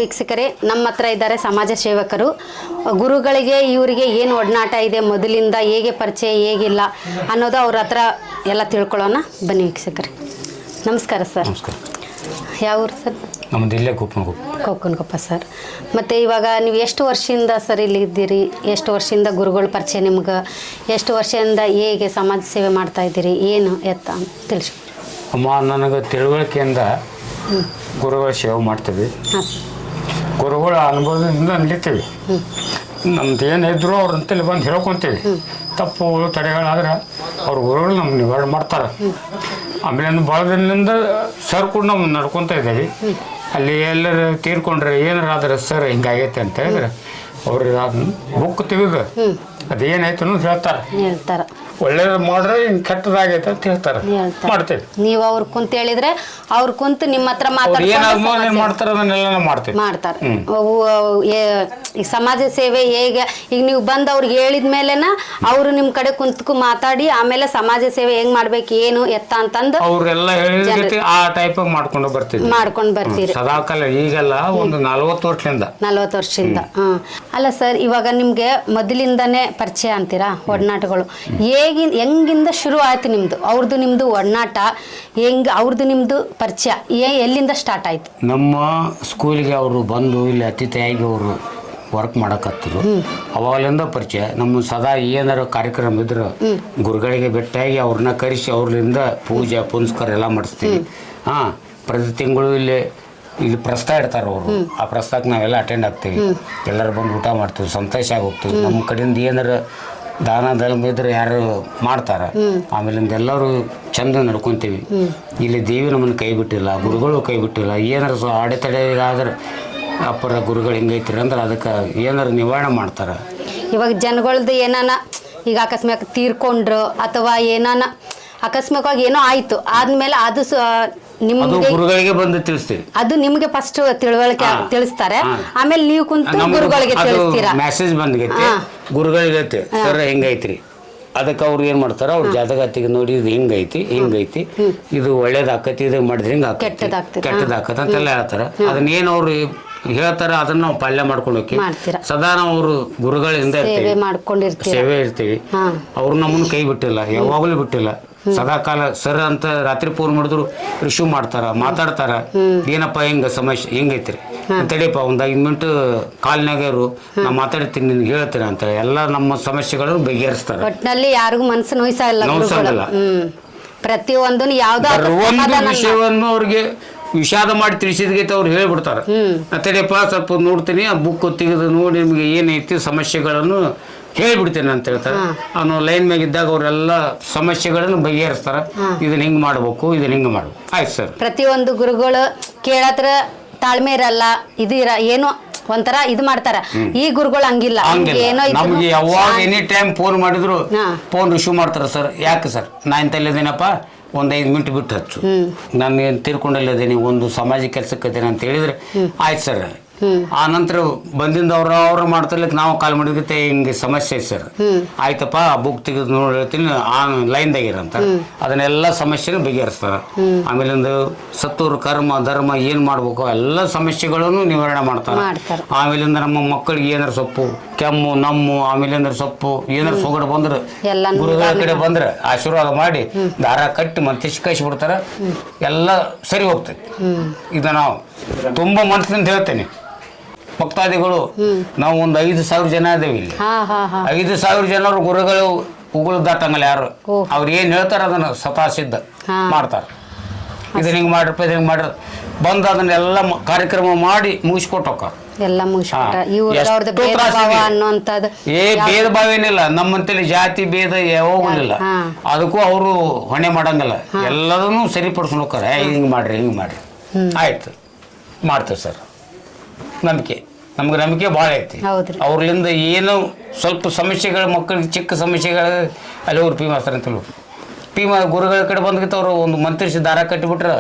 ವೀಕ್ಷಕರೇ, ನಮ್ಮ ಹತ್ರ ಇದ್ದಾರೆ ಸಮಾಜ ಸೇವಕರು. ಗುರುಗಳಿಗೆ ಇವರಿಗೆ ಏನು ಒಡನಾಟ ಇದೆ, ಮೊದಲಿಂದ ಹೇಗೆ ಪರಿಚಯ ಹೇಗಿಲ್ಲ ಅನ್ನೋದು ಅವ್ರ ಹತ್ರ ಎಲ್ಲ ತಿಳ್ಕೊಳ್ಳೋಣ. ಬನ್ನಿ ವೀಕ್ಷಕರೇ. ನಮಸ್ಕಾರ ಸರ್. ನಮಸ್ಕಾರ. ಯಾವ ಊರು ಸರ್? ನಮ್ಮದು ಇಲ್ಲೇ ಕೊಕ್ಕನಕೊಪ್ಪ ಸರ್. ಮತ್ತು ಇವಾಗ ನೀವು ಎಷ್ಟು ವರ್ಷದಿಂದ ಸರ್ ಇಲ್ಲಿ ಇದ್ದೀರಿ? ಎಷ್ಟು ವರ್ಷದಿಂದ ಗುರುಗಳ ಪರಿಚಯ ನಿಮ್ಗೆ? ಎಷ್ಟು ವರ್ಷದಿಂದ ಹೇಗೆ ಸಮಾಜ ಸೇವೆ ಮಾಡ್ತಾ ಇದ್ದೀರಿ, ಏನು ಎತ್ತ ಅಂತ ತಿಳಿಸಿ. ಅಮ್ಮ, ನನಗೆ ತಿಳುವಳಿಕೆಯಿಂದ ಗುರುಗಳ ಸೇವೆ ಮಾಡ್ತೀವಿ. ಹಾಂ ಸರ್. ಗುರುಗಳ ಅನುಭವದಿಂದ ನಡೀತೀವಿ. ನಮ್ದು ಏನಿದ್ರು ಅವ್ರ ಅಂತೇಳಿ ಬಂದು ಹೇಳ್ಕೊತೀವಿ. ತಪ್ಪುಗಳು ತಡೆಗಳಾದ್ರೆ ಅವ್ರ ಗುರುಗಳು ನಮ್ಗೆ ನಿವಾರಣೆ ಮಾಡ್ತಾರೆ. ಆಮೇಲೆ ಭಾಳ ದಿನದಿಂದ ಸರ್ ಕೂಡ ನಾವು ನಡ್ಕೊತಾ ಇದ್ದೀವಿ. ಅಲ್ಲಿ ಎಲ್ಲರೂ ತೀರ್ಕೊಂಡ್ರೆ ಏನಾರಾದ್ರೆ ಸರ್ ಹಿಂಗಾಗೈತೆ ಅಂತ ಹೇಳಿದ್ರೆ ಅವ್ರಿಗೆ ಅದನ್ನ ಬುಕ್ ತೆಗೆದು ಅದೇನಾಯ್ತು ಅನ್ನೋದು ಹೇಳ್ತಾರೆ. ಒಳ್ಳೇದು ಮಾಡ್ರೆ ಹಿಂಗೆ ಕೆಟ್ಟದಾಗೈತೆ ಅಂತ ಹೇಳ್ತಾರೆ, ಮಾಡ್ತೇವೆ. ನೀವು ಅವ್ರು ಕುಂತ ಹೇಳಿದ್ರೆ ಅವ್ರು ಕುಂತು ನಿಮ್ಮ ಹತ್ರ ಮಾಡ್ತಾರೆ, ಅದನ್ನೆಲ್ಲ ಮಾಡ್ತಾರೆ. ಈ ಸಮಾಜ ಸೇವೆ ಹೇಗೆ ಈಗ ನೀವು ಬಂದು ಅವ್ರಿಗೆ ಹೇಳಿದ ಮೇಲೆನ ಅವರು ನಿಮ್ಮ ಕಡೆ ಕುಂತ್ಕು ಮಾತಾಡಿ ಆಮೇಲೆ ಸಮಾಜ ಸೇವೆ ಹೆಂಗ್ ಮಾಡ್ಬೇಕು ಏನು ಎತ್ತ ಅಂತಂದು ಅವ್ರೆಲ್ಲ ಹೇಳಿದ ಆ ಟೈಪ್ ಮಾಡ್ಕೊಂಡು ಬರ್ತೀರಿ ಸದಾಕಾಲ. ಈಗೆಲ್ಲ ಒಂದು 40 ವರ್ಷದಿಂದ. ಅಲ್ಲ ಸರ್, ಇವಾಗ ನಿಮ್ಗೆ ಮೊದಲಿಂದಾನೇ ಪರಿಚಯ ಅಂತೀರಾ ಒಡನಾಟಗಳು? ಹೆಂಗಿಂದ ಶುರು ಆಯ್ತು ನಿಮ್ದು ಅವ್ರದ್ದು ನಿಮ್ದು ಒಡನಾಟ? ಅವ್ರದ್ದು ನಿಮ್ದು ಪರಿಚಯ ಎಲ್ಲಿಂದ ಸ್ಟಾರ್ಟ್ ಆಯ್ತು? ನಮ್ಮ ಸ್ಕೂಲಿಗೆ ಅವರು ಬಂದು ಇಲ್ಲಿ ಅತಿಥಿಯಾಗಿ ಅವರು ವರ್ಕ್ ಮಾಡಕತ್ತಿರು. ಅವಾಗಲಿಂದ ಪರಿಚಯ. ನಮ್ಮ ಸದಾ ಏನಾರು ಕಾರ್ಯಕ್ರಮ ಇದ್ರೆ ಗುರುಗಳಿಗೆ ಭೇಟಿಯಾಗಿ ಅವ್ರನ್ನ ಕರೆಸಿ ಅವ್ರಿಂದ ಪೂಜೆ ಪುನಸ್ಕಾರ ಎಲ್ಲ ಮಾಡಿಸ್ತೀವಿ. ಪ್ರತಿ ತಿಂಗಳು ಇಲ್ಲಿ ಪ್ರಸ್ತಾವ ಇಡ್ತಾರೆ ಅವರು. ಆ ಪ್ರಸ್ತಾವಕ್ಕೆ ನಾವೆಲ್ಲ ಅಟೆಂಡ್ ಆಗ್ತೀವಿ. ಎಲ್ಲರೂ ಬಂದು ಊಟ ಮಾಡ್ತೀವಿ, ಸಂತೋಷ ಆಗಿ ಹೋಗ್ತೀವಿ. ನಮ್ಮ ಕಡೆಯಿಂದ ಏನಾರು ದಾನ ಧರ್ಮ ಇದ್ರೆ ಯಾರು ಮಾಡ್ತಾರೆ. ಆಮೇಲಿಂದ ಎಲ್ಲರೂ ಚಂದ ನಡ್ಕೊತೀವಿ. ಇಲ್ಲಿ ದೇವಿ ನಮ್ಮನ್ನು ಕೈ ಬಿಟ್ಟಿಲ್ಲ, ಗುರುಗಳು ಕೈ ಬಿಟ್ಟಿಲ್ಲ. ಏನಾರು ಅಡೆತಡೆ ಆದ್ರೆ ಅಪ್ಪರ ಗುರುಗಳು ಹೆಂಗೈತಿರಿ ಅಂದ್ರೆ ಅದಕ್ಕೆ ಏನಾರು ನಿವಾರಣೆ ಮಾಡ್ತಾರೆ. ಇವಾಗ ಜನಗಳದ್ದು ಏನಾನ ಈಗ ಅಕಸ್ಮಾತ್ ತೀರ್ಕೊಂಡ್ರು ಅಥವಾ ಏನಾನ ಅಕಸ್ಮಾತ್ವಾಗಿ ಏನೋ ಆಯ್ತು ಆದ್ಮೇಲೆ ಅದು ನಿಮ್ಗೆ ಗುರುಗಳಿಗೆ ಬಂದು ತಿಳಿಸ್ತೀವಿ. ಅದು ನಿಮ್ಗೆ ಫಸ್ಟ್ ತಿಳುವಳಿಕೆ ತಿಳಿಸ್ತಾರೆ, ಆಮೇಲೆ ನೀವು ಕುಂತು ಗುರುಗಳಿಗೆ ತಿಳಿಸ್ತೀರಾ. ಮೆಸೇಜ್ ಬಂದ್ಗೈತಿ ಗುರುಗಳಿಗೆ ಸರ್ ಹೆಂಗೈತ್ರಿ. ಅದಕ್ಕೆ ಅವ್ರು ಏನ್ ಮಾಡ್ತಾರ, ಅವ್ರ ಜಾತಕತ್ತಿಗೆ ನೋಡಿ ಇದು ಹಿಂಗೈತಿ ಇದು ಒಳ್ಳೇದಾಕತಿ, ಇದು ಮಾಡಿದ್ರೆ ಹಿಂಗ ಕೆಟ್ಟದಾಕತ ಅಂತೆಲ್ಲ ಹೇಳ್ತಾರ. ಅದನ್ನ ಏನ್ ಅವ್ರು ಹೇಳ್ತಾರ ಅದನ್ನ ನಾವು ಪಾಲನೆ ಮಾಡ್ಕೊಂಡು ಹೋಗಿ ಸದಾ ನಾವು ಅವರು ಗುರುಗಳಿಂದ ಸೇವೆ ಇರ್ತೀವಿ. ಅವ್ರು ನಮ್ಮನ್ನು ಕೈ ಬಿಟ್ಟಿಲ್ಲ, ಯಾವಾಗಲೂ ಬಿಟ್ಟಿಲ್ಲ. ಸದಾ ಕಾಲ ಸರ್ ಅಂತ ರಾತ್ರಿ ಫೋನ್ ಮಾಡಿದ್ರು ರಿಸೀವ್ ಮಾಡ್ತಾರ, ಮಾತಾಡ್ತಾರ. ಏನಪ್ಪ ಹಿಂಗ ಸಮಸ್ಯೆ ಹಿಂಗೈತ್ರಿ ತಡಿಯಪ್ಪ ಒಂದು 5 ಮಿನಿಟ್ ಕಾಲ್ನಾಗ ಇರು, ನಾ ಮಾತಾಡ್ತೀನಿ ನಿನ್ಗೆ ಹೇಳ್ತೀನಿ ಅಂತ ಎಲ್ಲ ನಮ್ಮ ಸಮಸ್ಯೆಗಳನ್ನು ಬಗೆಹರಿಸ್ತಾರೆ. ಒಟ್ಟಿನಲ್ಲಿ ಯಾರಿಗೂ ಮನಸ್ಸು ನೋಯಿಸಲ್ಲ. ಪ್ರತಿಯೊಂದು ಯಾವ್ದಾದ್ರು ವಿಷಯವನ್ನು ಅವ್ರಿಗೆ ವಿಷಾದ ಮಾಡಿ ತಿಳಿಸಿದ್ಗೈತೆ ಅವ್ರು ಹೇಳ್ಬಿಡ್ತಾರೆ. ತಡಿಯಪ್ಪ ಸ್ವಲ್ಪ ನೋಡ್ತೀನಿ, ಆ ಬುಕ್ ತೆಗೆದು ನೋಡಿ ನಿಮ್ಗೆ ಏನೈತಿ ಸಮಸ್ಯೆಗಳನ್ನು ಹೇಳ್ಬಿಡ್ತೇನೆ ಅಂತ ಹೇಳ್ತಾರೆ. ಅವನು ಲೈನ್ ಮ್ಯಾಗ ಇದ್ದಾಗ ಅವರೆಲ್ಲ ಸಮಸ್ಯೆಗಳನ್ನು ಬಗೆಹರಿಸ್ತಾರೆ. ಇದನ್ನ ಹಿಂಗೆ ಮಾಡ್ಬೇಕು, ಇದನ್ನ ಹಿಂಗೆ ಮಾಡ್ಬೇಕು. ಆಯ್ತು ಸರ್. ಪ್ರತಿಯೊಂದು ಗುರುಗಳು ಕೇಳತ್ರ ತಾಳ್ಮೆ ಇರಲ್ಲ, ಏನೋ ಒಂಥರ ಇದು ಮಾಡ್ತಾರ. ಈ ಗುರುಗಳು ಹಂಗಿಲ್ಲ. ನಮ್ಗೆ ಯಾವಾಗ ಎನಿ ಟೈಮ್ ಫೋನ್ ಮಾಡಿದ್ರು ಫೋನ್ ರಿಸೀವ್ ಮಾಡ್ತಾರ. ಸರ್ ಯಾಕೆ ಸರ್ ನಾ ಇಂತಲ್ಲಿದ್ದೀನಪ್ಪ, ಒಂದು 5 ಮಿನಿಟ್ ಬಿಟ್ಟು ಹಚ್ಚು, ನಾನು ಏನು ತೀರ್ಕೊಂಡಲ್ಲಿದ್ದೀನಿ, ಒಂದು ಸಮಾಜ ಕೆಲಸಕ್ಕೆ ಅಂತ ಹೇಳಿದ್ರೆ ಆಯ್ತು ಸರ್. ಆ ನಂತರ ಬಂದಿಂದ ಅವ್ರ ಮಾಡ್ತಿರ್ಲಿಕ್ಕೆ ನಾವು ಕಾಲ್ ಮಾಡಿದಕ್ಕೆ ಹಿಂಗೆ ಸಮಸ್ಯೆ ಐತೆ ಸರ್. ಆಯ್ತಪ್ಪ ಆ ಬುಕ್ ತೆಗೆದು ನೋಡಿ ಹೇಳ್ತೀನಿ, ಆ ಲೈನ್ದಾಗಿರಂತ ಅದನ್ನೆಲ್ಲ ಸಮಸ್ಯೆನ ಬಗೆಹರಿಸ್ತಾರ. ಆಮೇಲಿಂದ ಸತ್ತೂರು ಕರ್ಮ ಧರ್ಮ ಏನ್ ಮಾಡ್ಬೇಕು ಎಲ್ಲ ಸಮಸ್ಯೆಗಳನ್ನು ನಿವಾರಣೆ ಮಾಡ್ತಾರ. ಆಮೇಲಿಂದ ನಮ್ಮ ಮಕ್ಕಳಿಗೆ ಏನಾರು ಸೊಪ್ಪು ಕೆಮ್ಮು ನಮ್ಮು ಆಮೇಲಿಂದ ಸೊಪ್ಪು ಏನಾರು ಸೊಗಡು ಬಂದ್ರೆ ಗುರುಗಳ ಕಡೆ ಬಂದ್ರೆ ಆಶೀರ್ವಾದ ಮಾಡಿ ದಾರ ಕಟ್ಟಿ ಮತ್ತೆ ಕಳಿಸಿ ಬಿಡ್ತಾರ, ಎಲ್ಲ ಸರಿ ಹೋಗ್ತೈತಿ. ಇದು ನಾವು ತುಂಬಾ ಮನಸ್ಸಿನಿಂದ ಹೇಳ್ತೇನೆ. ಭಕ್ತಾದಿಗಳು ನಾವು ಒಂದು 5,000 ಜನ ಇದ್ದೇವೆ ಇಲ್ಲಿ. 5,000 ಜನರು ಗುರುಗಳು ಉಗುಳು ದಾಟಂಗಲ್ಲ ಯಾರು. ಅವ್ರು ಏನ್ ಹೇಳ್ತಾರ ಅದನ್ನ ಸ್ವತಃ ಸಿದ್ಧ ಮಾಡ್ತಾರ. ಇದನ್ನ ಹಿಂಗ್ ಮಾಡ್ರಪ್ಪ, ಇದನ್ನ ಹಿಂಗ್ ಮಾಡ್ರ ಬಂದು ಅದನ್ನೆಲ್ಲ ಕಾರ್ಯಕ್ರಮ ಮಾಡಿ ಮುಗಿಸ್ಕೊಟ್ಟು ಹೋಗ್ತಾರ. ಭೇದ ಭಾವ ಏನಿಲ್ಲ ನಮ್ಮಂತೇಳಿ, ಜಾತಿ ಭೇದ ಯಾವಾಗಲಿಲ್ಲ. ಅದಕ್ಕೂ ಅವರು ಹೊಣೆ ಮಾಡಂಗಿಲ್ಲ, ಎಲ್ಲದನ್ನು ಸರಿಪಡಿಸ್ಕೊಂಡು ಹೋಗ್ತಾರ. ಹಿಂಗ್ ಮಾಡ್ರಿ ಆಯ್ತು ಮಾಡ್ತೇವೆ ಸರ್. ನಮ್ಗೆ ನಂಬಿಕೆ ಭಾಳ ಐತಿ. ಅವ್ರಲಿಂದ ಏನೋ ಸ್ವಲ್ಪ ಸಮಸ್ಯೆಗಳು ಮಕ್ಕಳಿಗೆ ಚಿಕ್ಕ ಸಮಸ್ಯೆಗಳು ಅಲ್ಲಿ ಅವ್ರು ಪೀಮಾಸ್ತಾರ ಅಂತ ಗುರುಗಳ ಕಡೆ ಬಂದ್ಗಿತ್ತು. ಅವರು ಒಂದು ಮಂತ್ರಿಸಿ ದಾರ ಕಟ್ಟಿಬಿಟ್ರೆ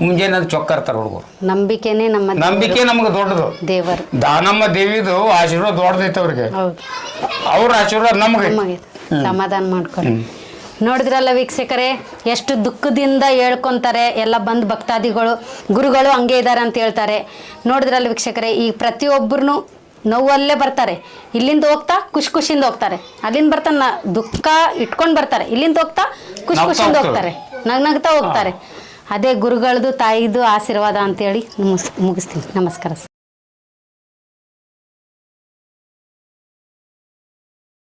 ಮುಂಜಾನೆ ಅದು ಚೊಕ್ಕಾರ್ತಾರೆ ಹುಡುಗರು. ನಂಬಿಕೆ ನಮ್ಗೆ ದೊಡ್ಡದು. ನಮ್ಮ ದೇವಿದು ಆಶೀರ್ವಾದ ದೊಡ್ಡದೈತೆ ಅವ್ರಿಗೆ. ಅವ್ರ ಆಶೀರ್ವಾದ ನಮ್ಗೆ ಸಮಾಧಾನ ಮಾಡ್ಕೊಂಡು. ನೋಡಿದ್ರಲ್ಲ ವೀಕ್ಷಕರೇ, ಎಷ್ಟು ದುಃಖದಿಂದ ಹೇಳ್ಕೊತಾರೆ ಎಲ್ಲ ಬಂದು ಭಕ್ತಾದಿಗಳು, ಗುರುಗಳು ಹಂಗೆ ಇದ್ದಾರೆ ಅಂತ ಹೇಳ್ತಾರೆ. ನೋಡಿದ್ರಲ್ಲ ವೀಕ್ಷಕರೇ, ಈ ಪ್ರತಿಯೊಬ್ಬರೂ ನೋವಲ್ಲೇ ಬರ್ತಾರೆ, ಇಲ್ಲಿಂದ ಹೋಗ್ತಾ ಖುಷಿಯಿಂದ ಹೋಗ್ತಾರೆ, ಅಲ್ಲಿಂದ ಬರ್ತಾ ದುಃಖ ಇಟ್ಕೊಂಡು ಬರ್ತಾರೆ, ಇಲ್ಲಿಂದ ಹೋಗ್ತಾ ಖುಷಿಯಿಂದ ಹೋಗ್ತಾರೆ, ನಗ್ನಗ್ತಾ ಹೋಗ್ತಾರೆ. ಅದೇ ಗುರುಗಳದು ತಾಯಿದು ಆಶೀರ್ವಾದ ಅಂತೇಳಿ ಮುಗಿಸ್ತೀನಿ. ನಮಸ್ಕಾರ.